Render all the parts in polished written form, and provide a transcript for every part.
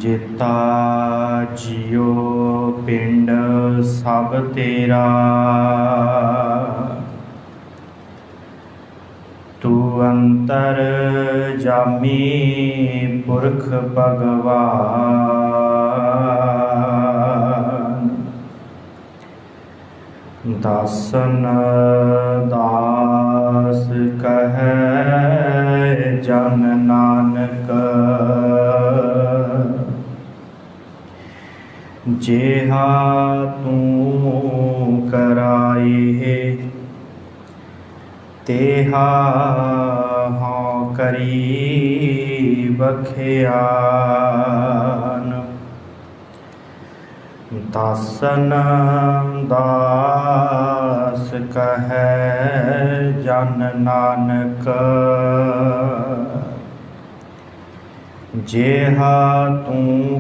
जेता जियो पिंड सब तेरा, तू अंतर जामी पुरख भगवान। दासन दास कहे जन नानक, जेहा तू कराए तेहा हाँ करी बख्यान। दासन दास कहे जन नानक, जेहा तू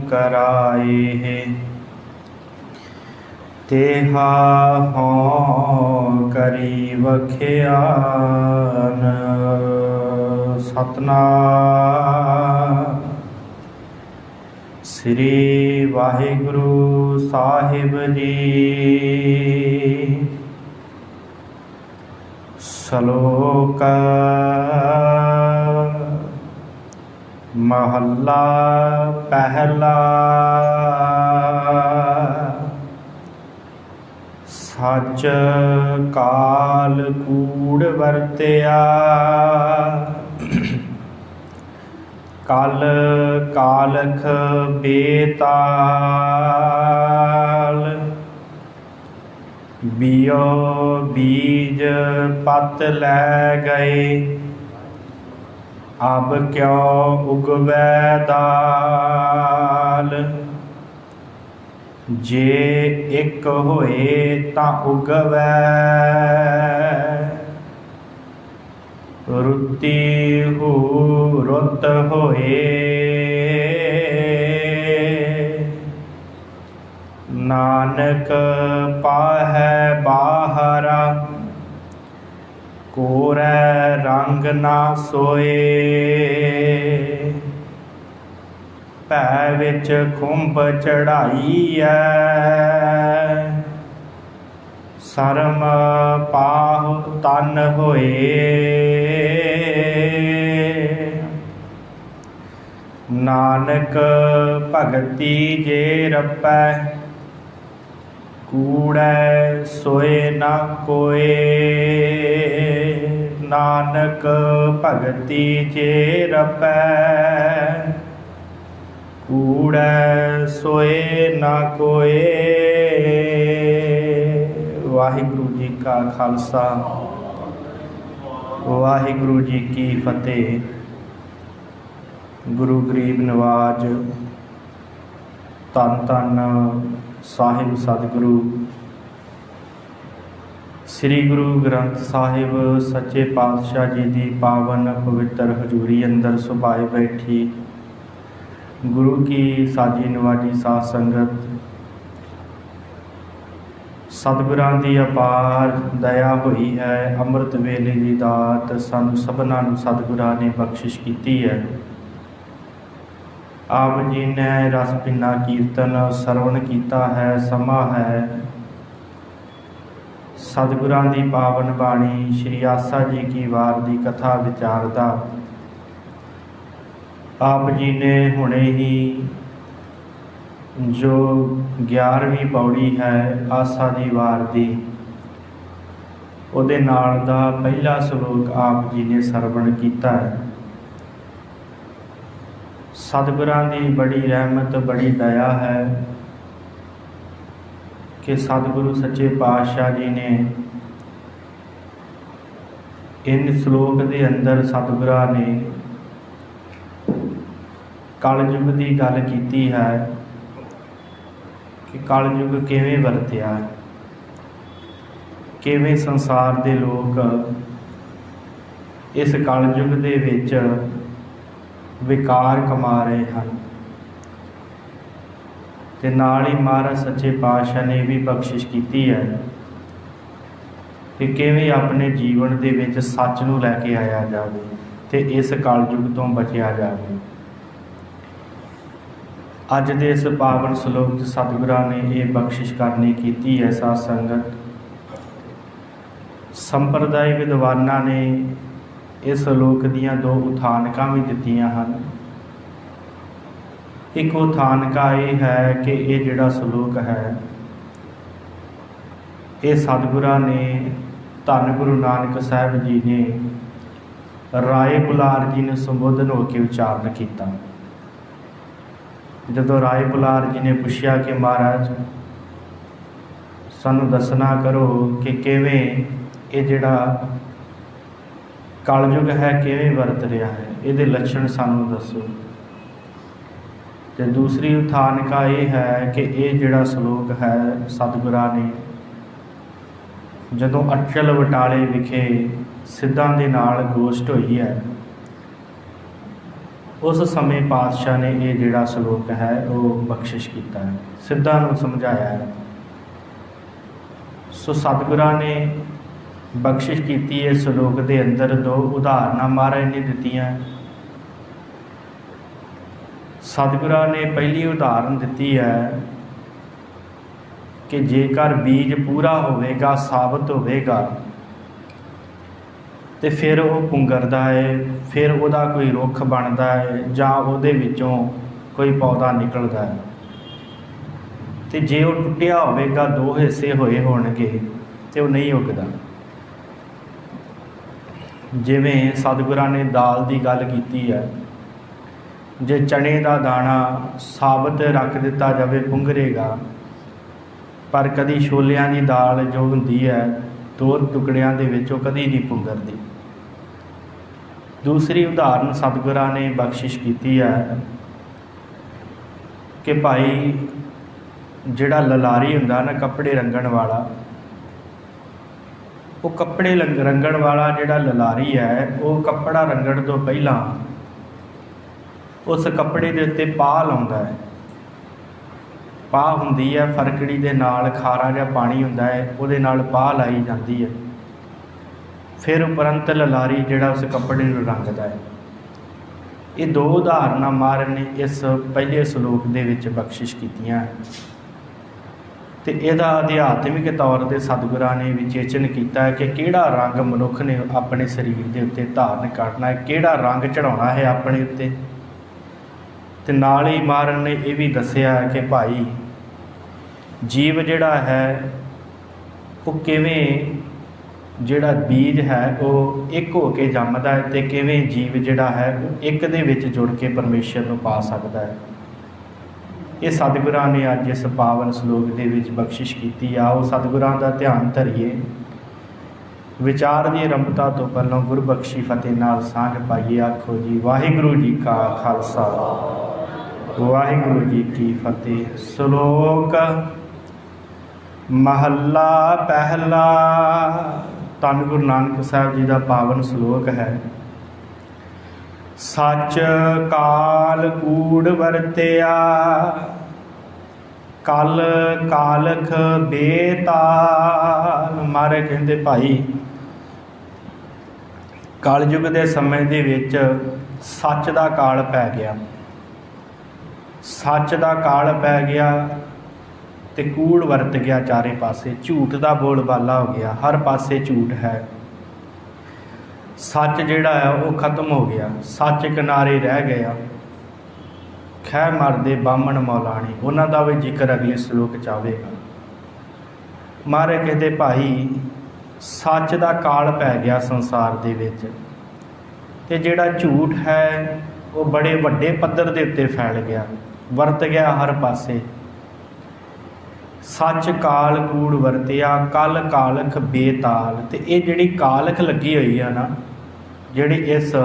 कराए तेहा हाँ करी बख्यान। सतनाम श्री वाहिगुरु साहिब जी। श्लोक महला पहला। सच काल कूड़ वरत्या, कल कालख बेताल। बियो बीज पत लै गए, अब क्यों उगवै दाल। जे एक होए तां उगवै, रुत्ती हू रुत होए। नानक पाहै बाहरा, कोरै रंग ना सोए। भै विच खुंब चढ़ाई है, शर्म पाह तन होए। नानक भगति जे रपै, कूड़ै सोए ना कोए। नानक भगति जे रपै, कूड़ै सोए ना कोए। वाहिगुरु जी का खालसा, वाहिगुरु जी की फतेह। गुरु गरीब नवाज धन धन साहिब सतगुरु श्री गुरु ग्रंथ साहिब सच्चे पातशाह जी की पावन पवित्र हजूरी अंदर सुभाए बैठी गुरु की साजी नवाजी साध संगत। सतगुरां दी अपार दया हुई है, अमृत वेले की दात सानू सबना नू सतगुरां ने बख्शिश की है। आप जी ने रस पिना कीर्तन सरवण किया है। समा है सतगुरां दी पावन बाणी श्री आसा जी की वार दी कथा विचार दा। आप जी ने हुणे ही जो 11वीं पौड़ी है आसा दी वार दी, उहदे नाल दा पहला श्लोक आप जी ने सरवण किया है। सतगुरां दी बड़ी रहमत बड़ी दया है कि सतगुरु सच्चे पातशाह जी ने इन श्लोक के अंदर सतगुरां ने कलयुग की गल की है कि कलयुग किवें वरत्या, किवें संसार के लोग इस कलयुग दे विच विकार कमा रहे हैं। ते नाल ही महाराज सच्चे पातशाह ने भी बख्शिश की है कि किवें अपने जीवन दे विच सच नूं लैके आया जाए। ਤੇ ਇਸ ਕਲਯੁਗ ਤੋਂ ਬਚਿਆ ਜਾਵੇ। ਅੱਜ ਦੇ ਇਸ ਪਾਵਨ ਸ਼ਲੋਕ 'ਚ ਸਤਿਗੁਰਾਂ ਨੇ ਇਹ ਬਖਸ਼ਿਸ਼ ਕਰਨੀ ਕੀਤੀ ਹੈ। ਸਾਧ ਸੰਗਤ, ਸੰਪਰਦਾਇ ਵਿਦਵਾਨਾਂ ਨੇ ਇਸ ਸ਼ਲੋਕ ਦੀਆਂ ਦੋ ਉਥਾਨਕਾਂ ਵੀ ਦਿੱਤੀਆਂ ਹਨ। ਇੱਕ ਉਥਾਨਕਾ ਇਹ ਹੈ ਕਿ ਇਹ ਜਿਹੜਾ ਸ਼ਲੋਕ ਹੈ ਇਹ ਸਤਿਗੁਰਾਂ ਨੇ ਧੰਨ ਗੁਰੂ ਨਾਨਕ ਸਾਹਿਬ ਜੀ ਨੇ ਰਾਏ ਬੁਲਾਰ ਜੀ ਨੂੰ ਸੰਬੋਧਨ ਹੋ ਕੇ ਉਚਾਰਨ ਕੀਤਾ। ਜਦੋਂ ਰਾਏ ਬੁਲਾਰ ਜੀ ਨੇ ਪੁੱਛਿਆ ਕਿ ਮਹਾਰਾਜ ਸਾਨੂੰ ਦੱਸਣਾ ਕਰੋ ਕਿ ਕਿਵੇਂ ਇਹ ਜਿਹੜਾ ਕਲਯੁਗ ਹੈ ਕਿਵੇਂ ਵਰਤ ਰਿਹਾ ਹੈ, ਇਹਦੇ ਲੱਛਣ ਸਾਨੂੰ ਦੱਸੋ। ਤੇ ਦੂਸਰੀ ਉਥਾਨਕਾ ਇਹ ਹੈ ਕਿ ਇਹ ਜਿਹੜਾ ਸ਼ਲੋਕ ਹੈ ਸਤਿਗੁਰਾਂ ਨੇ ਜਦੋਂ ਅਟਲ ਬਟਾਲੇ ਵਿਖੇ ਸਿੱਧਾਂ ਦੇ ਨਾਲ ਗੋਸ਼ਟ ਹੋਈ ਹੈ ਉਸ ਸਮੇਂ ਪਾਤਸ਼ਾਹ ਨੇ ਇਹ ਜਿਹੜਾ ਸ਼ਲੋਕ ਹੈ ਉਹ ਬਖਸ਼ਿਸ਼ ਕੀਤਾ ਹੈ, ਸਿੱਧਾਂ ਨੂੰ ਸਮਝਾਇਆ ਹੈ। ਸੋ ਸਤਿਗੁਰਾਂ ਨੇ ਬਖਸ਼ਿਸ਼ ਕੀਤੀ ਇਸ ਸ਼ਲੋਕ ਦੇ ਅੰਦਰ ਦੋ ਉਦਾਹਰਨਾਂ ਮਹਾਰਾਜ ਨੇ ਦਿੱਤੀਆਂ। ਸਤਿਗੁਰਾਂ ਨੇ ਪਹਿਲੀ ਉਦਾਹਰਨ ਦਿੱਤੀ ਹੈ ਕਿ ਜੇਕਰ ਬੀਜ ਪੂਰਾ ਹੋਵੇਗਾ, ਸਾਬਤ ਹੋਵੇਗਾ ਤੇ ਫਿਰ ਉਹ ਪੁੰਗਰਦਾ ਹੈ, ਫਿਰ ਉਹਦਾ ਕੋਈ ਰੁੱਖ ਬਣਦਾ ਹੈ ਜਾਂ ਉਹਦੇ ਵਿੱਚੋਂ ਕੋਈ ਪੌਦਾ ਨਿਕਲਦਾ ਹੈ। ਤੇ ਜੇ ਉਹ ਟੁੱਟਿਆ ਹੋਵੇਗਾ, ਦੋ ਹਿੱਸੇ ਹੋਏ ਹੋਣਗੇ ਤੇ ਉਹ ਨਹੀਂ ਉੱਗਦਾ। ਜਿਵੇਂ ਸਤਿਗੁਰਾਂ ਨੇ ਦਾਲ ਦੀ ਗੱਲ ਕੀਤੀ ਹੈ, ਜੇ ਚਣੇ ਦਾ ਦਾਣਾ ਸਾਬਤ ਰੱਖ ਦਿੱਤਾ ਜਾਵੇ ਪੁੰਗਰੇਗਾ, ਪਰ ਕਦੀ ਛੋਲਿਆਂ ਦੀ ਦਾਲ ਜੋ ਹੁੰਦੀ ਹੈ ਦੋ ਟੁਕੜਿਆਂ ਦੇ ਵਿੱਚ ਉਹ ਕਦੀ ਨਹੀਂ ਪੁੰਗਰਦੀ। ਦੂਸਰੀ ਉਦਾਹਰਨ ਸਤਿਗੁਰਾਂ ਨੇ ਬਖਸ਼ਿਸ਼ ਕੀਤੀ ਹੈ ਕਿ ਭਾਈ ਜਿਹੜਾ ਲਲਾਰੀ ਹੁੰਦਾ ਨਾ ਕੱਪੜੇ ਰੰਗਣ ਵਾਲਾ, ਉਹ ਕੱਪੜੇ ਰੰਗਣ ਵਾਲਾ ਜਿਹੜਾ ਲਲਾਰੀ ਹੈ ਉਹ ਕੱਪੜਾ ਰੰਗਣ ਤੋਂ ਪਹਿਲਾਂ ਉਸ ਕੱਪੜੇ ਦੇ ਉੱਤੇ ਪਾਹ ਲਾਉਂਦਾ ਹੈ। ਪਾਹ ਹੁੰਦੀ ਹੈ ਫਰਕੜੀ ਦੇ ਨਾਲ, ਖਾਰਾ ਜਿਹਾ ਪਾਣੀ ਹੁੰਦਾ ਹੈ ਉਹਦੇ ਨਾਲ ਪਾਹ ਲਾਈ ਜਾਂਦੀ ਹੈ। ਫਿਰ ਉਪਰੰਤ ਲਲਾਰੀ ਜਿਹੜਾ ਉਸ ਕੱਪੜੇ ਨੂੰ ਰੰਗਦਾ ਹੈ। ਇਹ ਦੋ ਉਦਾਹਰਨਾਂ ਮਹਾਰਾਜ ਨੇ ਇਸ ਪਹਿਲੇ ਸ਼ਲੋਕ ਦੇ ਵਿੱਚ ਬਖਸ਼ਿਸ਼ ਕੀਤੀਆਂ ਤੇ ਇਹਦਾ ਅਧਿਆਤਮਿਕ ਤੌਰ 'ਤੇ ਸਤਿਗੁਰਾਂ ਨੇ ਵਿਚੇਚਨ ਕੀਤਾ ਹੈ ਕਿ ਕਿਹੜਾ ਰੰਗ ਮਨੁੱਖ ਨੇ ਆਪਣੇ ਸਰੀਰ ਦੇ ਉੱਤੇ ਧਾਰਨ ਕਰਨਾ ਹੈ, ਕਿਹੜਾ ਰੰਗ ਚੜ੍ਹਾਉਣਾ ਹੈ ਆਪਣੇ ਉੱਤੇ। ਤੇ ਨਾਲ ਹੀ ਮਹਾਰਾਜ ਨੇ ਇਹ ਵੀ ਦੱਸਿਆ ਕਿ ਭਾਈ ਜੀਵ ਜਿਹੜਾ ਹੈ ਉਹ ਕਿਵੇਂ ਜਿਹੜਾ ਬੀਜ ਹੈ ਉਹ ਇੱਕ ਹੋ ਕੇ ਜੰਮਦਾ ਹੈ ਤੇ ਕਿਵੇਂ ਜੀਵ ਜਿਹੜਾ ਹੈ ਉਹ ਇੱਕ ਦੇ ਵਿੱਚ ਜੁੜ ਕੇ ਪਰਮੇਸ਼ਰ ਨੂੰ ਪਾ ਸਕਦਾ ਹੈ। ਇਹ ਸਤਿਗੁਰਾਂ ਨੇ ਅੱਜ ਇਸ ਪਾਵਨ ਸ਼ਲੋਕ ਦੇ ਵਿੱਚ ਬਖਸ਼ਿਸ਼ ਕੀਤੀ। ਆਓ ਸਤਿਗੁਰਾਂ ਦਾ ਧਿਆਨ ਧਰੀਏ, ਵਿਚਾਰ ਦੀ ਆਰੰਭਤਾ ਤੋਂ ਪਹਿਲਾਂ ਗੁਰਬਖਸ਼ੀ ਫਤਿਹ ਨਾਲ ਸਾਂਝ ਪਾਈਏ। ਆਖੋ ਜੀ ਵਾਹਿਗੁਰੂ ਜੀ ਕਾ ਖਾਲਸਾ ਵਾਹਿਗੁਰੂ ਜੀ ਕੀ ਫਤਿਹ। ਸ਼ਲੋਕ ਮਹੱਲਾ ਪਹਿਲਾ। ਧੰਨ ਗੁਰੂ ਨਾਨਕ ਸਾਹਿਬ ਜੀ ਦਾ ਪਾਵਨ ਸ਼ਲੋਕ ਹੈ। ਸੱਚ ਕਾਲ ਕੂੜ ਵਰਤਿਆ, ਕਲ ਕਾਲਖ ਬੇਤਾਲ। ਮਾਰੇ ਕਹਿੰਦੇ ਭਾਈ ਕਲਯੁਗ ਦੇ ਸਮੇਂ ਦੇ ਵਿੱਚ ਸੱਚ ਦਾ ਕਾਲ ਪੈ ਗਿਆ, ਸੱਚ ਦਾ ਕਾਲ ਪੈ ਗਿਆ ਤੇ ਕੂੜ ਵਰਤ ਗਿਆ ਚਾਰੇ ਪਾਸੇ। ਝੂਠ ਦਾ ਬੋਲਬਾਲਾ ਹੋ ਗਿਆ, ਹਰ ਪਾਸੇ ਝੂਠ ਹੈ। ਸੱਚ ਜਿਹੜਾ ਹੈ ਉਹ ਖਤਮ ਹੋ ਗਿਆ, ਸੱਚ ਕਿਨਾਰੇ ਰਹਿ ਗਿਆ। ਖਹਿ ਮਰਦੇ ਬਾਹਮਣ ਮੌਲਾਣੀ, ਉਹਨਾਂ ਦਾ ਵੀ ਜ਼ਿਕਰ ਅਗਲੇ ਸ਼ਲੋਕ 'ਚ ਆਵੇਗਾ। ਮਾਰੇ ਕਹਿੰਦੇ ਭਾਈ ਸੱਚ ਦਾ ਕਾਲ ਪੈ ਗਿਆ ਸੰਸਾਰ ਦੇ ਵਿੱਚ ਤੇ ਜਿਹੜਾ ਝੂਠ ਹੈ ਉਹ ਬੜੇ ਵੱਡੇ ਪੱਧਰ ਦੇ ਉੱਤੇ ਫੈਲ ਗਿਆ, ਵਰਤ ਗਿਆ ਹਰ ਪਾਸੇ। ਸੱਚ ਕਾਲ ਕੂੜ ਵਰਤਿਆ, ਕਲ ਕਾਲਖ ਬੇਤਾਲ। ਤੇ ਇਹ ਜਿਹੜੀ ਕਾਲਖ ਲੱਗੀ ਹੋਈ ਆ ਨਾ, ਜਿਹੜੀ ਇਸ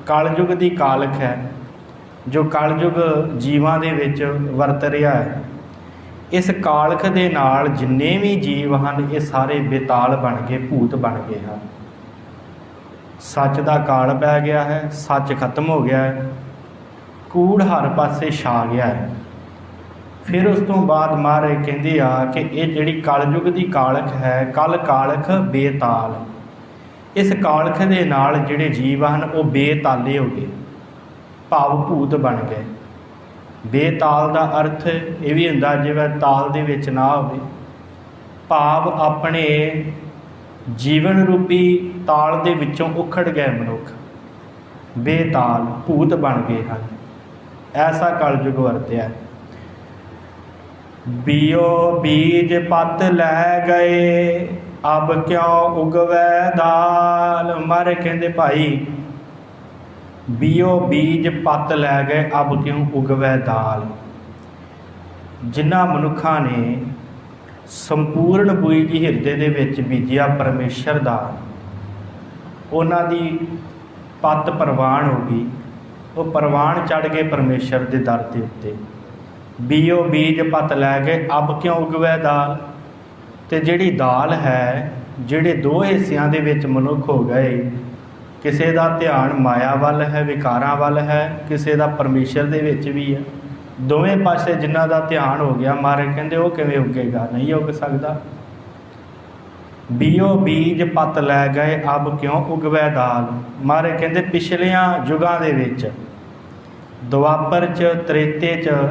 ਕਲਯੁਗ ਦੀ ਕਾਲਖ ਹੈ, ਜੋ ਕਲਯੁਗ ਜੀਵਾਂ ਦੇ ਵਿੱਚ ਵਰਤ ਰਿਹਾ ਹੈ, ਇਸ ਕਾਲਖ ਦੇ ਨਾਲ ਜਿੰਨੇ ਵੀ ਜੀਵ ਹਨ ਇਹ ਸਾਰੇ ਬੇਤਾਲ ਬਣ ਗਏ, ਭੂਤ ਬਣ ਗਏ ਹਨ। ਸੱਚ ਦਾ ਕਾਲ ਪੈ ਗਿਆ ਹੈ, ਸੱਚ ਖਤਮ ਹੋ ਗਿਆ ਹੈ, ਕੂੜ ਹਰ ਪਾਸੇ ਛਾ ਗਿਆ ਹੈ। ਫਿਰ ਉਸ ਤੋਂ ਬਾਅਦ ਮਹਾਰਾਜ ਕਹਿੰਦੇ ਆ ਕਿ ਇਹ ਜਿਹੜੀ ਕਲਯੁਗ ਦੀ ਕਾਲਖ ਹੈ, ਕਲ ਕਾਲਖ ਬੇਤਾਲ, इस कालख दे नाल जिहड़े जीव हन वो बेताले हो गए, भाव भूत बन गए। बेताल का अर्थ ये भी हुंदा जिवें ताल दे विच ना होवे, भाव अपने जीवन रूपी ताल दे विचों उखड़ गए मनुख, बेताल भूत बन गए हैं। ऐसा कलयुग वरत्या। बियो बीज पत लै गए, अब क्यों उगवै दाल। मारे कहते भाई बियो बीज पत लै गए, अब क्यों उगवै दाल। जिन्हां मनुखां ने संपूर्ण बीज हिरदे दे विच बीजिया परमेश्वर दा, उन्हां दी पत प्रवान हो गई, वो प्रवान चढ़ गए परमेश्वर के दर के उत्ते। बीओ बीज पत लै गए, अब क्यों उगवै दाल। तो जिहड़ी दाल है, जिहड़े दो हिस्सियां दे विच मनुख हो गए, किसी का ध्यान माया वाल है, विकारां वाल है, किसी का परमेश्वर दे विच भी है। दोवें पासे जिन्हां दा ध्यान हो गया, महाराज कहंदे वो किवें उगेगा, नहीं उग सकदा। बीओ बीज पत लै गए, अब क्यों उगवै दाल। महाराज कहंदे पिछलियां युगां दे विच, दुआपर च, त्रेते च,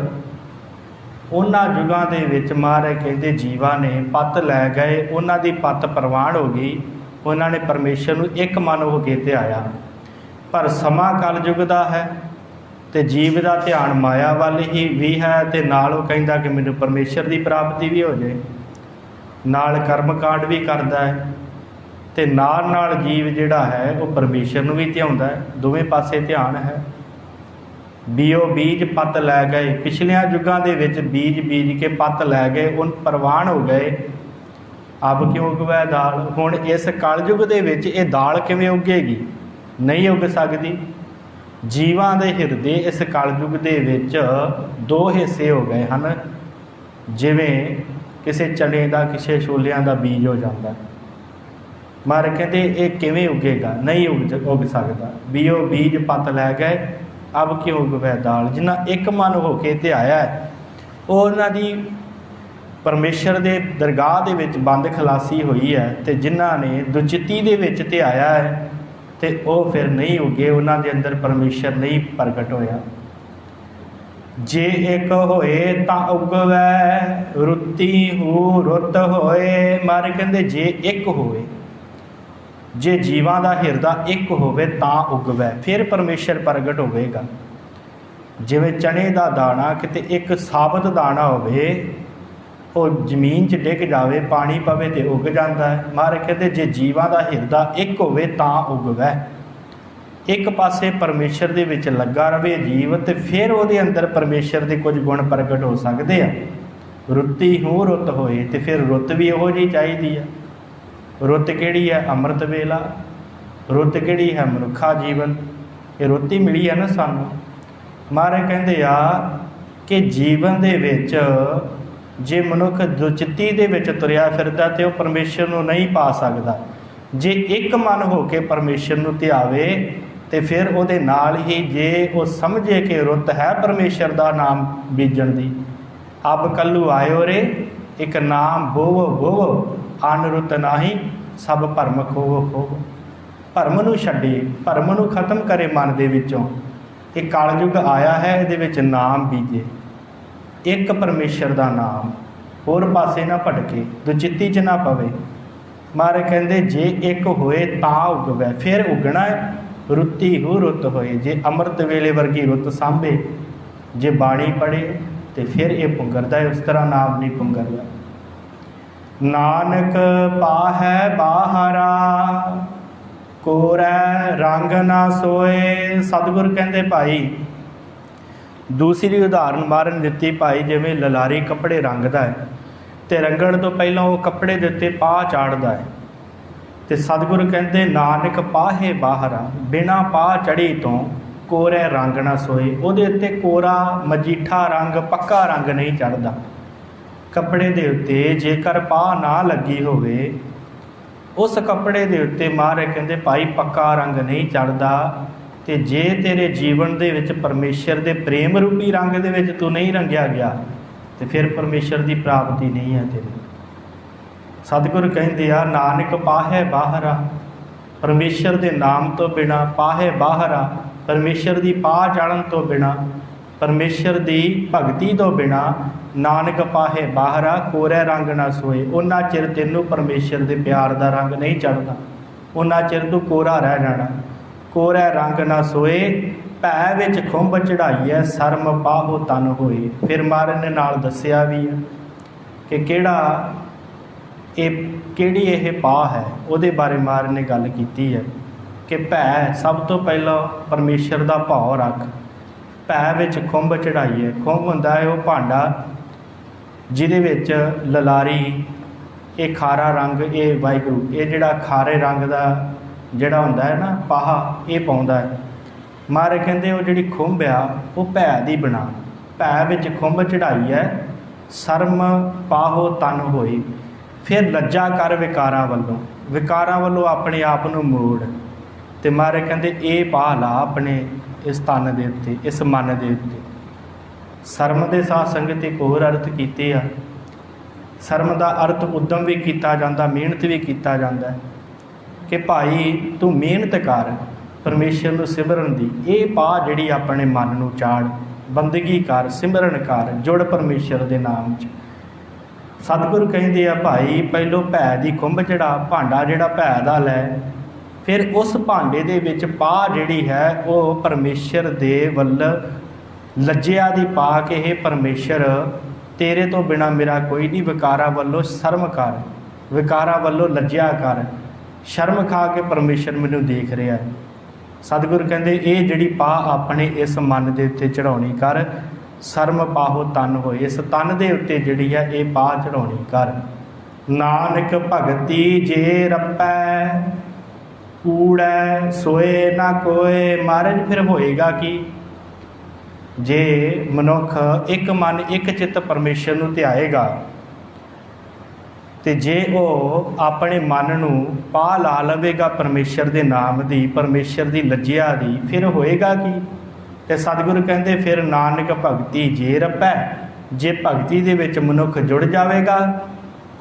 उन्हां युगां दे विच महाराज कहंदे जीवां ने पत लै गए, उन्हां दी पत प्रवान हो गई, उन्हां ने परमेश्वर नूं एक मन हो के ध्याया। पर समा कलयुग दा है ते जीव का ध्यान माया वाल ही भी है, ते नाल वो कहंदा कि मैनूं परमेश्वर की प्राप्ति भी हो जाए, नाल कर्म कांड भी करता है, ते नाल नाल जीव जिहड़ा है वो परमेश्वर नूं भी ध्याउंदा है। दोवें पासे ध्यान है। बीओ बीज पत लै गए, पिछलियां युगां दे विच बीज बीज के पत लै गए, उन प्रवान हो गए, अब क्यों उगवै दाल। हुण इस कलयुग दे विच ये दाल किवें उगेगी, नहीं उग सकदी। जीवां दे हिरदे इस कलयुग दे विच दो हिस्से हो गए हैं, जिवें किसी चने का, किसी छोलियां का बीज हो जाता। मार कहते ये किवें उगेगा, नहीं उग सकता। बीओ बीज पत लै गए, अब क्यों उगवै दाल। जिन्हां एक मन हो के ध्याया है, उन्हां दी परमेश्वर दे दरगाह दे विच बंद खलासी हुई है, ते जिन्हां ने दुचिती दे विच ध्याया है ते वो फिर नहीं उगे, उन्हां दे अंदर परमेश्वर नहीं प्रगट होया। जे एक होए तां उगवै, रुती हू रुत होए। मारे कहंदे जे एक होए, जे जीवां दा हिरदा एक होवे तां उगवै, फिर परमेश्वर प्रगट होवेगा। जिवें चने का दाना किते एक साबत दाना होवे, वो जमीन च डिग जावे, पानी पवे तो उग जाता है। महाराज कहते जे जीवां दा हिरदा एक होवे तां उगवै। एक पासे परमेश्वर दे विच लगा रहे जीव, तो फिर वो अंदर परमेश्वर के कुछ गुण प्रगट हो सकते हैं। रुती हूँ रुत होए, तो फिर रुत भी उहो जी चाहिए है। रुत किहड़ी है? अमृत वेला। रुत किहड़ी है? मनुखा जीवन। ये रुत ही मिली है ना सानू। महाराज कहते आ कि जीवन दे विच जे मनुख दुचिती दे विच तुरिया फिरदा तो वह परमेश्वर नूं नहीं पा सकता। जे एक मन हो के परमेश्वर नूं ध्यावे तो फिर उहदे नाल ही जे वो समझे कि रुत है परमेश्वर का नाम बीजण दी। अब कल्लू आयो रे एक नाम बोवो बोवो, अन रुत नाही सब भरम खोवो खोवो। भरम नूं छड्डे, भरम नूं खत्म करे मन दे विचों। ये कलयुग आया है, इहदे विच नाम बीजे, एक परमेश्वर का नाम, होर पासे ना भटके, दुचिती च ना पवे। महाराज कहते जे एक होए तां उगवै, फिर उगना है। रुती हू रुत होए, जे अमृत वेले वर्गी रुत सांभे, जे बाणी पढ़े तो फिर ये पुंगरदा है, उस तरह नाम नहीं पुंगरदा। नानक पाहै बाहरा, कोरै रंग ना सोए। सतगुर कहते भाई दूसरी उदाहरण मारन दिती भाई, जिवें ललारी कपड़े रंगदा है तो रंगण तो पहलों वो कपड़े के उत्ते पाह चाढ़ता है। तो सतगुरु कहते नानक पाहे बाहरा, बिना पाह चढ़ी तो कोरे रंग ना सोए। उहदे उत्ते कोरा मजीठा रंग, पक्का रंग नहीं चढ़ता। कपड़े के उत्ते जेकर पाह ना लगी होवे, उस कपड़े के उत्ते महाराज कहते भाई पक्का रंग नहीं चढ़ता। तो जे तेरे जीवन दे विच परमेश्वर के प्रेम रूपी रंग दे विच तू नहीं रंगिया गया तो फिर परमेश्वर की प्राप्ति नहीं है तेरी। सतगुरु कहते आ नानक पाहै बाहरा, परमेश्वर के नाम तो बिना पाहे बाहरा, परमेश्वर की पाह चाढ़न तो बिना, परमेश्वर की भगती तो बिना नानक पाहे बाहरा कोरै रंग ना सोए। उन्ना चिर तेनों परमेश्वर के प्यार का रंग नहीं चढ़ना, उन्ना चिर तू कोरा रह जाना। कोरै रंग ना सोए भै विच खुंब चढ़ाईए शर्म पाहो तन होए। फिर महाराज ने नाल दस्सिया भी है कि किहड़ी यह पाह है, उहदे बारे महाराज ने गल कीती है कि भै सब तो पहला परमेश्वर का भाव रख, भै विच खुंब चढ़ाईए। खुंब हुंदा है वह भांडा जिहदे विच ललारी ये खारा रंग, ये वाहिगुरू ये जिहड़ा खारे रंग का जिहड़ा हुंदा है ना पाहा ये पाउंदा है। महाराज कहंदे वो जिहड़ी खुंब आ वो भै दी बना, भै विच खुंब चढ़ाईए शर्म पाहो तन होए। फिर लज्जा कर विकारां वल्लों, विकारां वल्लों अपने आप नूं मोड़। ते महाराज कहंदे ये पाह ला अपने इस तन दे उत्ते, इस मन दे उत्ते। शर्म दे साथ संगत एक होर अर्थ कीते आ। शर्म का अर्थ उद्यम भी किया जाता, मेहनत भी किया जाता है कि भाई तू मेहनत कर परमेश्वर नूं सिमरन दी। ये पाह जिहड़ी अपने मन नूं चाड़, बंदगी कर, सिमरन कर, जुड़ परमेश्वर के नाम च। सतगुरु कहिंदे आ भाई पहलों भै दी खुंब चढ़ा, भांडा जिहड़ा भै दा लै, फिर उस भांडे दे विच पाह जिहड़ी है वो परमेश्वर दे वल लज्जिया दी पा के हे परमेश्वर तेरे तो बिना मेरा कोई नहीं। विकारा वल्लों शर्म कर, विकारा वल्लों लज्जिया कर, शर्म खा के परमेश्वर मैनूं देख रहा है। सतगुरु कहंदे ये जिहड़ी पाह अपने इस मन दे उत्ते चढ़ाउणी कर, शर्म पाहो तन होए। इस तन दे उत्ते जिहड़ी है ये पाह चढ़ाउणी कर। नानक भगती जे रपै कूड़ै सोए ना कोए। महाराज फिर होएगा कि जे मनुख एक मन एक चित्त परमेश्वर नूं ध्याएगा तो जे वो अपने मन नूं पाह ला लवेगा परमेश्वर के नाम की, परमेश्वर की लज्जिया की, फिर होएगा कि ते सतगुरु कहंदे फिर नानक भगती जे रपै। जे भगती दे विच मनुख जुड़ जाएगा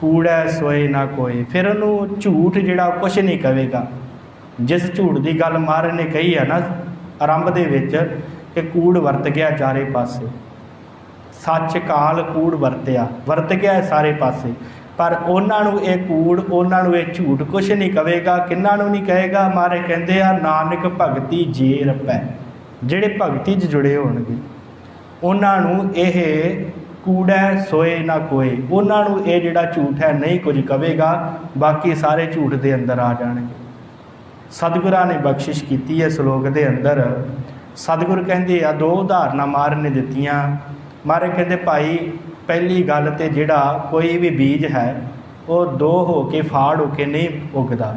कूड़ै सोए ना कोई, फिर उन्होंने झूठ जिहड़ा कुछ नहीं कहेगा। जिस झूठ की गल महाराज ने कही है ना आरंभ दे विच कि कूड़ वरत गया चारे पासे, सच काल कूड़ वरत गया सारे पासे, पर उन्होंने ये कूड़ उन्होंने ये झूठ कुछ नहीं कहेगा। किन्ना नूं नहीं कहेगा? महाराज कहंदे आ नानक भगती जे रपै, जिहड़े भगती च जुड़े होणगे उन्होंने यह कूड़ै सोए ना कोई, उन्होंने ये जिहड़ा झूठ है नहीं कुछ कहेगा, बाकी सारे झूठ के अंदर आ जाणगे। सतगुरां ने बख्शिश की है श्लोक के अंदर। सतगुरु कहंदे आ दो उदाहरणां महाराज ने दित्तियां। महाराज कहंदे भाई पहली गल तो जिहड़ा कोई भी बीज है वो दो हो के फाड़ हो के नहीं उगदा।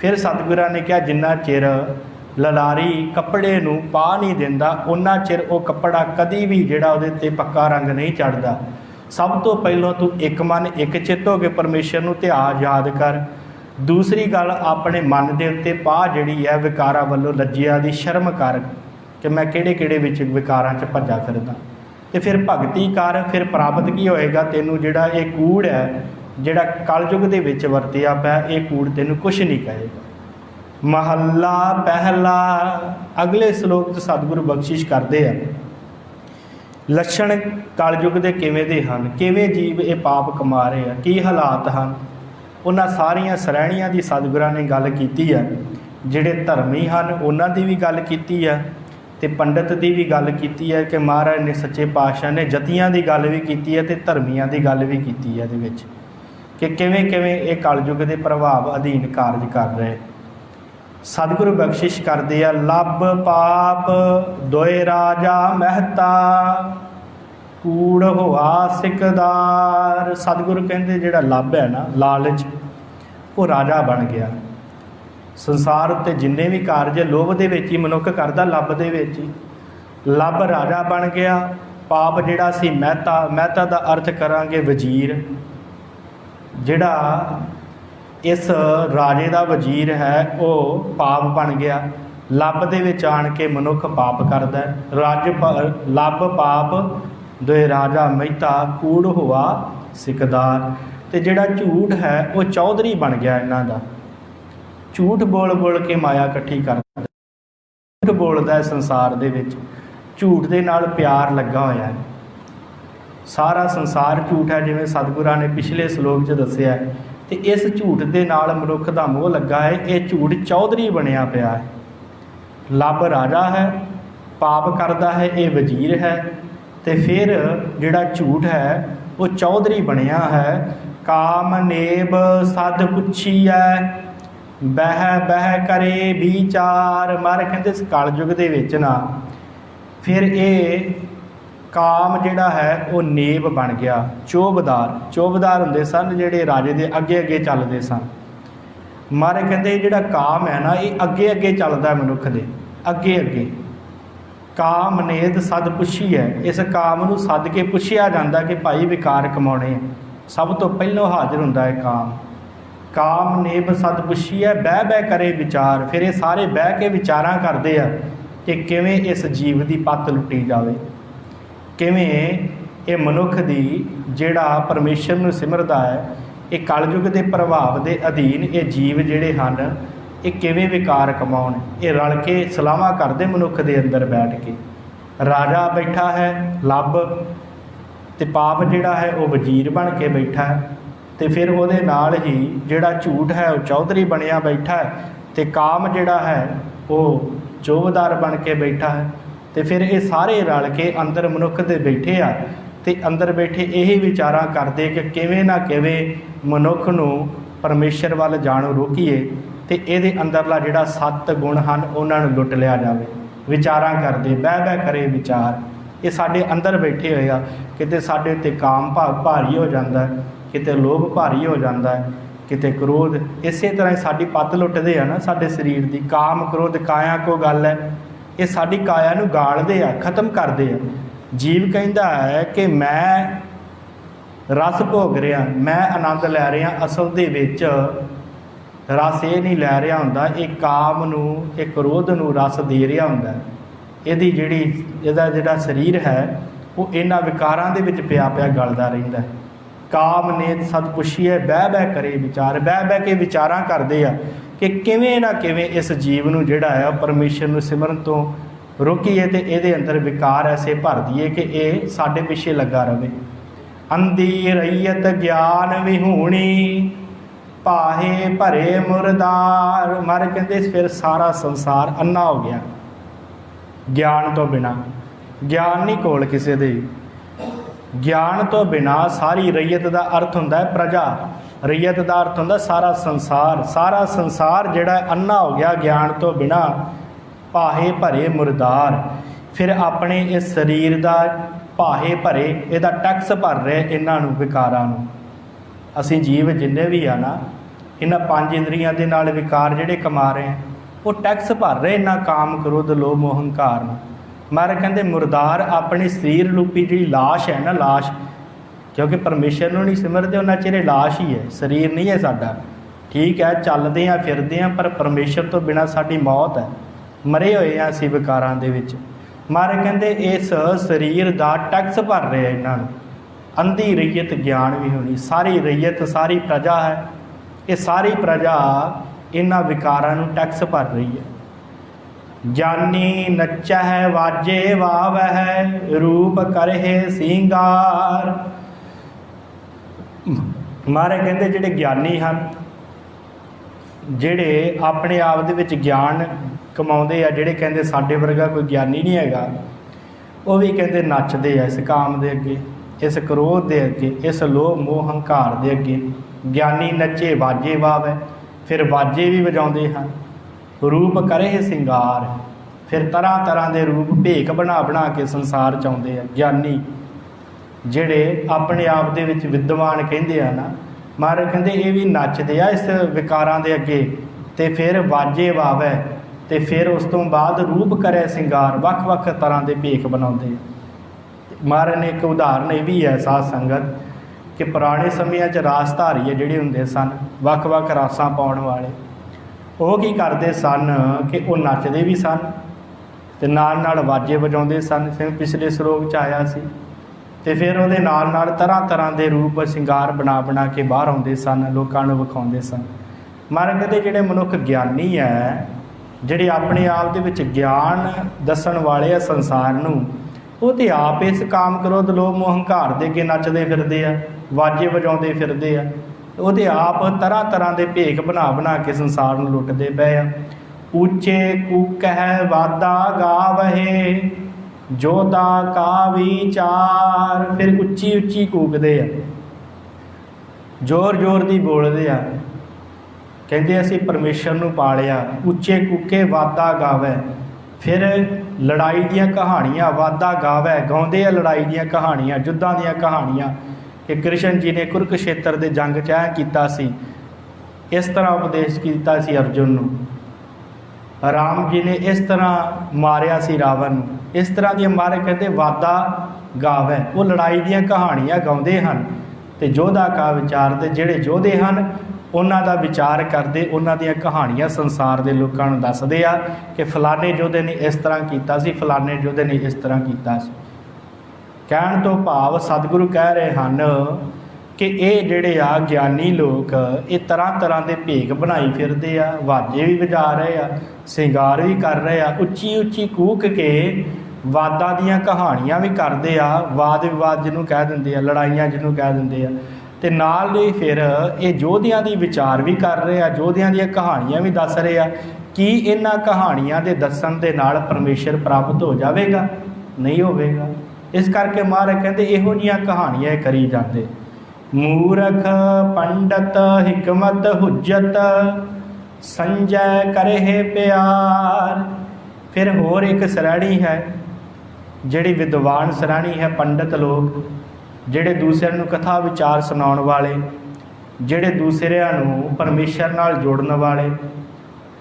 फिर सतगुरां ने कहा जिन्ना चिर ललारी कपड़े नूं पा नहीं दिंदा उन्ना चिर वो कपड़ा कदी भी जिहड़ा उहदे ते पक्का रंग नहीं चढ़दा। सब तो पहलों तू एक मन एक चित्त हो के परमेश्वर नूं ध्यान याद कर। दूसरी गल अपने मन के उत्ते पाह जिहड़ी है विकारां वल्लों लज्जिया दी शर्म कर कि मैं किहड़े विच विकारां च भज्जा फिरदा। तो फिर भगती कर, फिर प्राप्त की होएगा तेनों जिहड़ा ये कूड़ है जिहड़ा कलयुग दे विच वरतिया पिया, ये कूड़ तेनों कुछ नहीं कहेगा। महला पहला अगले श्लोक सतगुरु बख्शिश करते हैं लक्षण कलयुग के किवें दे हन, किवें जीव ये पाप कमा रहे हैं, की हालात हैं। उन्हां सारियां श्रेणियां की सतगुरां ने गल की है। जिहड़े धर्मी हैं उन्हां दी भी गल की है ते पंडित की भी गल की है कि महाराज ने सच्चे पातशाह ने जतियां की गल भी की है ते धर्मियां की गल भी की है कि किवें किवें ये कलयुग के प्रभाव अधीन कार्य कर रहे। सतगुरु बख्शिश करते हैं लब पाप दोए राजा महता कूड़ होआ सिकदार। सतगुरु कहते जिहड़ा लब है ना लालच वो राजा बन गया। संसार उत्ते जिन्ने भी कार्य लोभ दे विच ही मनुख करदा, लब दे विच ही लब राजा बन गया। पाप जिहड़ा सी महता, महता दा अर्थ करांगे वजीर, जिहड़ा इस राजे का वजीर है वो पाप बन गया। लब दे विच आण के मनुख पाप करदा है। लब पाप दोए राजा महता कूड़ होआ सिकदार। तो जिहड़ा झूठ है वो चौधरी बन गया इन्हां दा। झूठ बोल बोल के माया इकट्ठी करदा, झूठ बोलदा है संसार दे विच, झूठ दे नाल प्यार लगा होया है। सारा संसार झूठ है, जिवें सतगुरां ने पिछले श्लोक च दस्सिया है। तो इस झूठ दे नाल मनुख दा मोह लगा है। ये झूठ चौधरी बनिया पिया है। लब राजा है, पाप करदा है, ये वजीर है, तो फिर जिहड़ा झूठ है वो चौधरी बनिया है। काम नेब सद पुछीਐ बह बह करे विचार। मारे कहते इस कलयुग दे विच ना फिर ये काम जिहड़ा है वो नेब बन गया। चौबदार हुंदे सन जिहड़े राजे दे अगे अगे चलदे सन। मारे कहते जिहड़ा काम है ना ये अगे अगे चलदा मनुख दे अगे अगे। काम नेद सद पुछीਐ, इस काम नूं सद के पुछिया जांदा कि भाई विकार कमाउणे, सब तो पहलों हाजिर हुंदा है काम। काम नेब सद पुछीਐ बह बह करे विचार। फिर ये सारे बह के विचारां करदे आ कि किवें इस जीव की पत्त लुट्टी जावे, किवें ये मनुख दी जिहड़ा परमेश्वर नूं सिमरदा है, ये कलयुग के प्रभाव के अधीन ये जीव जिहड़े हन ये किवें विकार कमाउण। ये रल के सलाहां करदे मनुख दे अंदर बैठ के। राजा बैठा है लब, ते पाप जिहड़ा है वो वजीर बन के बैठा है, तो फिर उहदे नाल ही जिहड़ा झूठ है वो चौधरी बनिया बैठा है, तो काम जिहड़ा है वो चौबदार बन के बैठा है। तो फिर ये सारे रल के अंदर मनुख दे बैठे आ, ते अंदर बैठे यही विचारां करदे कि किवें ना किवें मनुख नूं परमेश्वर वाल जाणों रोकीए, तो ये अंदरला जिहड़ा सत्त गुण हैं उन्होंने लुट लिया जाए। विचारां करदे बह बह करे विचार। ये साडे अंदर बैठे होए आ, किते साडे उत्ते काम भारी हो जाता है, किते लोभ भारी हो जाता है, किते क्रोध। इस तरह साडी पत्त लुटदे आ ना साडे शरीर की। काम क्रोध काया को गल है, ये साडी काया नूं गालदे आ, खत्म करदे आ। जीव कहता है कि मैं रस भोग रहा, मैं आनंद लै रहा, असल दे विच रस ये नहीं लै रहा हुंदा, ये काम नूं ये क्रोध नूं रस दे रहा हुंदा। इहदी जिहड़ी इहदा जिहड़ा शरीर है वो इन्हां विकारां दे विच पिया गलदा रहिंदा है। काम ने सद पुछीए बह बह करे विचार। बह बह के विचारां करदे आ कि किवें ना किवें इस जीव नूं जिहड़ा है परमेश्वर नूं सिमरन तो रोकीए, ते इहदे अंदर विकार ऐसे भर दईए कि ये साडे पिछे लगा रहे। अंधी रईयत ज्ञान विहूणी पाहे भरे मुरदार। मारे कहते फिर सारा संसार अन्ना हो गया ज्ञान तो बिना। ज्ञान नहीं कोल किसी दे। ज्ञान तो बिना सारी रईयत का अर्थ होंदा है प्रजा। रईयत का अर्थ होंदा सारा संसार। सारा संसार जिहड़ा अन्ना हो गया ज्ञान तो बिना। पाहे भरे मुरदार। फिर अपने इस शरीर का पाहे भरे, इहदा टैक्स भर रहे इन्हां नूं विकारां नूं। असीं जीव जिन्ने भी आ ना इन्हां पंज इंद्रियां दे नाल विकार जिहड़े कमा रहे हैं वो टैक्स भर रहे इन्हां काम क्रोध लोभ मोह हंकार नूं। मारे कहंदे मुरदार अपने शरीर रूपी जी लाश है ना, लाश, क्योंकि परमेश्वर नूं नहीं सिमरदे उन्हां चिर लाश ही है, शरीर नहीं है साडा। ठीक है चलदे आ फिरदे आ पर परमेश्वर तो बिना साडी मौत है, मरे होए आ असीं विकारां दे विच। मारे कहंदे इस शरीर का टैक्स भर रहे इन्हां नूं। अंधी रईयत ज्ञान भी होनी। सारी रईयत सारी प्रजा है, ये सारी प्रजा इन्हां विकारां नूं टैक्स भर रही है। ज्ञानी नचै वाजे वावै रूप करहे सिंगार। मारे कहंदे जिहड़े ज्ञानी हैं जिहड़े अपने आप दे विच ज्ञान कमाउंदे आ, जिहड़े कहंदे साडे वर्गा कोई ज्ञानी नहीं हैगा, वो भी कहंदे नचदे आ इस काम दे अगे, इस क्रोध दे अगे, इस लोभ मोह हंकार दे अगे। ज्ञानी नचे वाजे वावै, फिर वाजे भी वजाउंदे हैं। रूप करे सिंगार, फिर तरह तरह के रूप भेख बना बना के संसार च आउंदे आ। ज्ञानी जिहड़े अपने आप दे विच विद्वान कहंदे आ ना, महाराज कहंदे ये भी नचदे आ इस विकारां दे अगे, ते फिर वाजे वावै, ते फिर उस तो बाद रूप करे सिंगार, वख वख तरह के भेख बनाउंदे। महाराज ने एक उदाहरण ये भी है साध संगत कि पुराने समय रासधारी जिहड़े हुंदे सन वख वख रासां पाउण वाले, वो की करते सन कि वो नचते भी सन ते नाल नाल वाजे वजाउंदे सन। जिवें पिछले श्लोक च आया सी। ते फिर उहदे नाल तरह तरह के रूप सिंगार बना बना के बाहर आउंदे सन, लोकां नूं विखाउंदे सन। महाराज कहते जिहड़े मनुख ज्ञानी है, जिहड़े अपने आप दे विच ज्ञान दस्सण वाले आ संसार नूं, वो तो आप इस काम क्रोध लोभ मोह हंकार दे अगे नचदे फिरदे आ, वाजे वजाउंदे फिरदे आ। वो तो आप तरह तरह के भेख बना बना के संसार नूं लुटदे पए आ। ऊचे कूकह वादा गावहे जोधा का विचार, फिर उच्ची उच्ची कूकदे आ, जोर जोर दी बोलदे आ, कहते असीं परमेश्वर नूं पालिया। उच्चे कूके वादा गावै, फिर लड़ाई दियां कहानियां वादा गावै, गाउंदे आ लड़ाई दियां कहानियां, युद्धां दियां कहानियां कि कृष्ण जी ने कुरुक्षेत्र दे जंग च ऐ कीता सी, इस तरह उपदेश कीता सी अर्जुन नूं। राम जी ने इस तरह मारिया सी रावण नूं। इस तरह दी मारे कहते वादा गावै, वो लड़ाई दियां कहानियां गाउंदे हन। ते जोधा का विचार, ते जिहड़े योधे हन उन्हां दा विचार करदे, उन्हां दियां कहानियां संसार दे लोकां नूं दसदे आ कि फलाने योधे ने इस तरह कीता सी, फलाने योधे ने इस तरह कीता सी। कहण तो भाव सतगुरु कह रहे हन कि ये जिहड़े आ ज्ञानी लोग ये तरह तरह के भेख बनाई फिरदे आ, वाजे भी वजा रहे आ, सिंगार भी कर रहे आ, उच्ची उच्ची कूक के वादा दियां कहानियां भी करदे आ, वाद विवाद जिन्हों कह दिंदे आ, लड़ाइयां जिन्हों कह दिंदे आ, ते नाल ही फिर ये योधियां दी विचार भी कर रहे आ, योधियां दियां कहानियां भी दस रहे आ। कि इन्हां कहानियां दे दस्सण दे नाल परमेश्वर प्राप्त हो जाएगा? नहीं होवेगा। इस करके महाराज कहते इहो जिहियां कहानियां करी जाते। मूरख पंडित हिकमत हुज्जत संजय करे प्यार। फिर होर एक श्रेणी है जिहड़ी विद्वान श्रेणी है, पंडित लोग जिहड़े दूसरिਆਂ ਨੂੰ कथा विचार सुनाउण वाले, जिहड़े दूसरिਆਂ ਨੂੰ परमेश्वर नाल जोड़न वाले,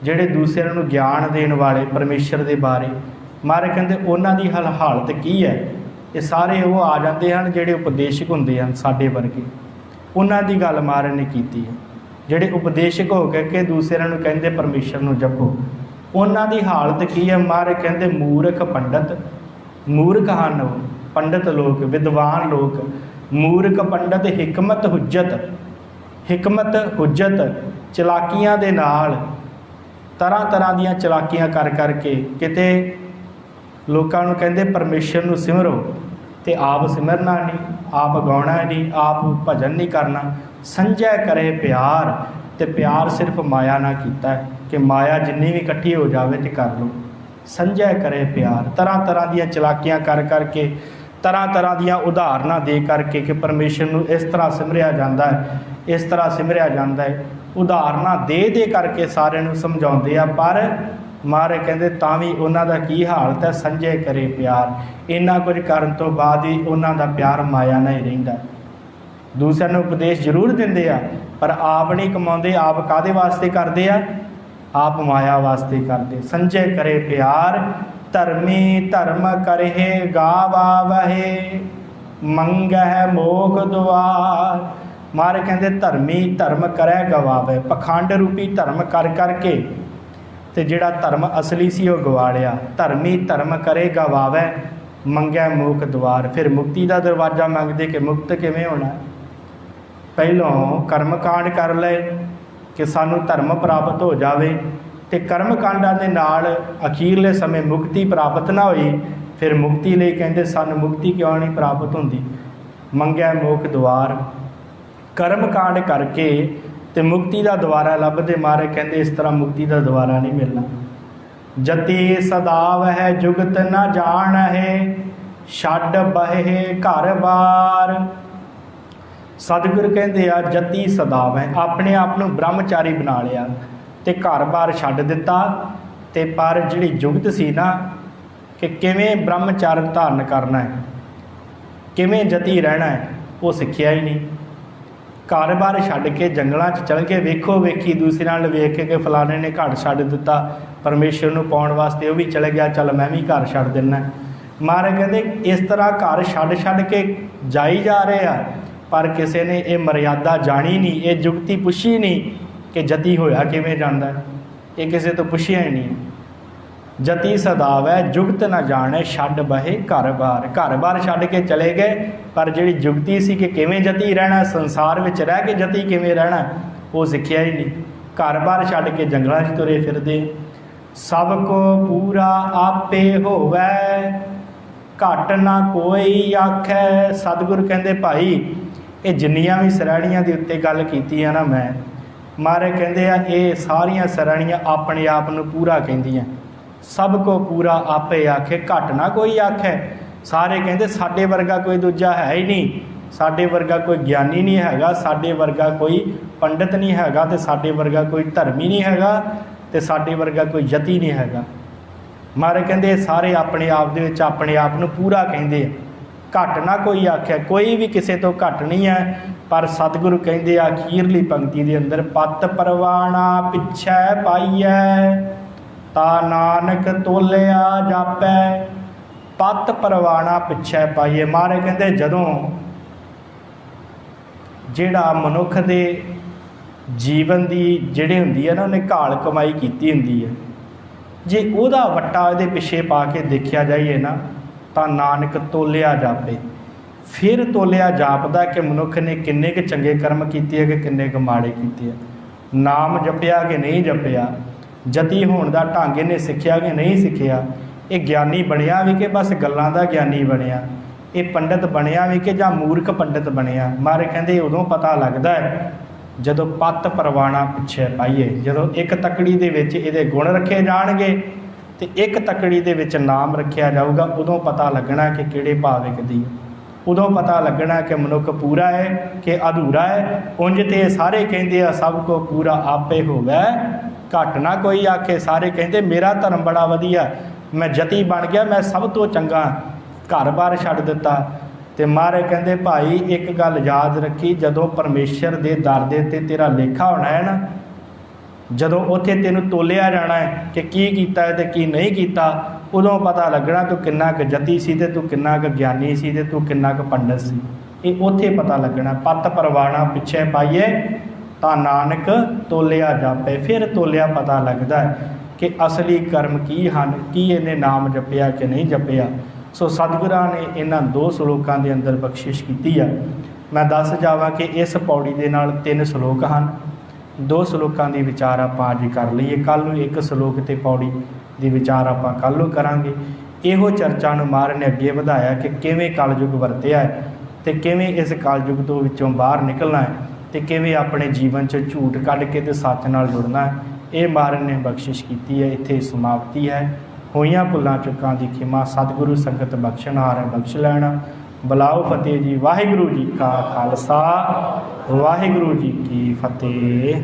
जिहड़े दूसरिਆਂ ਨੂੰ ज्ञान देण वाले परमेश्वर दे बारे। महाराज कहंदे उन्हां दी हालत की है? ये सारे वो आ जाते हैं जिहड़े उपदेशक हुंदे हन साडे वर्गे, उन्हां दी गल महाराज ने कीती है। जिहड़े उपदेशक हो के दूसरिਆਂ ਨੂੰ कहंदे परमेश्वर ਨੂੰ जपो, उन्हां दी हालत की है? महाराज कहंदे मूर्ख पंडित, मूर्ख हन पंडित लोग, विद्वान लोग, मूर्ख पंडित हिकमत हुज्जत, हिकमत हुज्जत चलाकियां दे नाल तरह तरह दियां चलाकियां कर करके किते लोकां नूं कहंदे परमेश्वर नूं सिमरो, ते आप सिमरना नहीं, आप गाउणा नहीं, आप भजन नहीं करना। संजय करे प्यार, ते प्यार सिर्फ माया ना कीता है कि माया जिन्नी भी इकट्ठी हो जावे ते कर लो। संजय करे प्यार, तरह तरह दियां चलाकियां कर करके, तरह तरह दियां उदाहरणां दे करके कि परमेश्वर नूं इस तरह सिमरिया जाता है, इस तरह सिमरिया जाता है, उदाहरणां दे दे करके सारिਆਂ ਨੂੰ समझाउंदे आ। पर मारे कहते तां भी उन्हां दा की हालत है? संजय करे प्यार। इन्ना कुछ करन तो बाद भी उन्हां दा प्यार माया नाल ही रहिंदा। दूसरिਆਂ ਨੂੰ उपदेश जरूर दिंदे आ पर आप नहीं कमाउंदे। आप काहदे वास्ते करदे आ? आप माया वास्ते करदे। संजय करे प्यार, धर्मी धर्म करे गावावहे, मंगह मोख द्वार। मारे कहते धर्मी धर्म करे गवावे, पखंड रूपी धर्म कर करके ते जिहड़ा धर्म असली सी वो गवा लिया। धर्मी धर्म करे गवावे, मंगै मोख द्वार। फिर मुक्ति का दरवाजा मंगदे कि मुक्त किवें होना। पहलों कर्म कांड कर ले कि सानू धर्म प्राप्त हो जाए, तो कर्म कांडां दे नाल अखीरले समय मुक्ति प्राप्त ना होई, फिर मुक्ति लई कहंदे सानू मुक्ति क्यों नहीं प्राप्त होंदी? मंगै मोख द्वार। कर्म कांड करके ते मुक्ति का द्वारा लभदे। मारे कहंदे इस तरह मुक्ति का द्वारा नहीं मिलना। जति सदाव है जुगत न जान है, छड्ड बहे घर बार। सतगुर कहंदे आ जति सदाव है, अपने आप नूं ब्रह्मचारी बना लिया ते घर बार छड्ड दिता। ते पर जिहड़ी जुगत सी ना कि किवें ब्रह्मचारी धारण करना है, किवें जति रहना है, वो सिੱਖਿਆ ही नहीं। घर बार छड्ड के जंगलों चल के वेखो वेखी दूसरे नाल वेख के फलाने ने घर छड्ड दिता, परमेश्वर नूं पाउण वास्ते वो भी चले गया, चल मैं भी घर छड्ड दिना। महाराज कहंदे इस तरह घर छड्ड छड्ड के जाई जा रहे आ, पर किसी ने ये मर्यादा जानी नहीं, ये जुगती पुछी नहीं कि जति होया किवें जांदा है, ये किसी तो पुछिया ही नहीं। जति सदाव है जुगत न जाने, छड्ड बहे घर बार। घर बार छड्ड के चले गए, पर जिहड़ी जुगती सी कि किवें जति रहना, संसार विच रह के जति किवें रहना, वो सिੱਖਿਆ ही नहीं। घर बार छड्ड के जंगलों 'च तुरे फिरदे। सब को पूरा आपे होवै घट ना कोई आखै। सतगुरु कहते भाई ये जिन्नियां भी सरैणियां के उत्ते गल कीती है ना मैं महाराज कहते हैं ये सारियां सरैणियां अपने आप नूं पूरा कहंदियां। सब को पूरा आपे आखे घट ना कोई आखे। सारे कहते साडे वर्गा कोई दूजा है ही नहीं, साडे वर्गा कोई ज्ञानी नहीं हैगा, साडे वर्गा कोई पंडित नहीं हैगा, ते साडे वर्गा कोई धर्मी नहीं हैगा, ते साडे वर्गा कोई यति नहीं हैगा। महाराज कहते सारे अपने आप दे विच अपने आप नूं पूरा कहंदे घट ना कोई आख्या। कोई भी किसी तो घट नहीं है। पर सतगुरु कहते अखीरली पंक्ति के अंदर पत परवाना पिछै पाईऐ ता नानक तोलिया जापै। पत परवाना पिछै पाईऐ। महाराज कहते जदों जिहड़ा मनुख दे जीवन की जिहड़ी हुंदी है ना उन्हें घाल कमाई कीती हुंदी है, जे उहदा वट्टा इहदे पिछे पा के देखिया जाइए ना तो नानक तोलिया जापे। फिर तोलिया जापदा कि मनुख ने किन्ने के चंगे कर्म कीते है कि किन्ने के माड़े कीते है, नाम जपिया कि नहीं जपिया, जती होण दा ढंग इहने सिक्ख्या कि नहीं सिक्ख्या, ये ज्ञानी बनिया भी कि बस गल्लां दा ज्ञानी बनिया, ये पंडित बनिया भी कि जां मूर्ख पंडित बनिया। मारे कहंदे उदों पता लगदा है जदों पत परवाना पिछे पाईए। जदों एक तकड़ी दे विच इहदे गुण रखे जाणगे ते एक तकड़ी दे विच नाम रखिया जाऊगा, उदों पता लगना कि किहड़े भाव विकदी है। उदों पता लगना कि मनुख पूरा है कि अधूरा है। उंज ते सारे कहंदे आ सब को पूरा आपे होवै घट ना कोई आखे। सारे कहंदे मेरा धर्म बड़ा वधिया, मैं जती बन गया, मैं सब तो चंगा, घर बार छड्ड दिता। ते महाराज कहंदे भाई एक गल याद रखी, जदों परमेश्वर दे दर दे ते तेरा लेखा होना है ना, जदों उत्थे तेनूं तोलिया जाना है कि की कीता है ते की नहीं कीता, उदों पता लगना तू किन्ना क जती सी ते तू किन्ना क ज्ञानी सी ते तू किन्ना क पंडित सी। ये उत्थे पता लगना। पत परवाना पिछे पाईए तां नानक तोलिया जापे। फिर तोलिया पता लगता है कि असली कर्म की हन, की इन्हें नाम जपिया कि नहीं जपिया। सो सतगुरां ने इन्हां दो सलोकां दे अंदर बख्शिश कीती है। मैं दस जावां कि इस पौड़ी दे नाल 3 सलोक हैं। 2 सलोकां दी विचार आपां अज कर लईए, कल नूं 1 सलोक ते पौड़ी दी विचार आपां कल नूं करांगे। इहो चर्चा नूं महाराज ने अगे वधाया कि किवें कलयुग वरतिया है ते किवें इस कलयुग तो विचों बाहर निकलना है ते किवें अपने जीवन च झूठ कढ के ते सच नाल जुड़ना है। ये महाराज ने बख्शिश की है। इत्थे समाप्ति है। होइयां भुल्लां चुकां दी खिमा सतगुरु संगत बख्शनहार है बख्श लैना। बुलाओ फतेह जी। वाहिगुरू जी का खालसा वाहिगुरू जी की फतेह।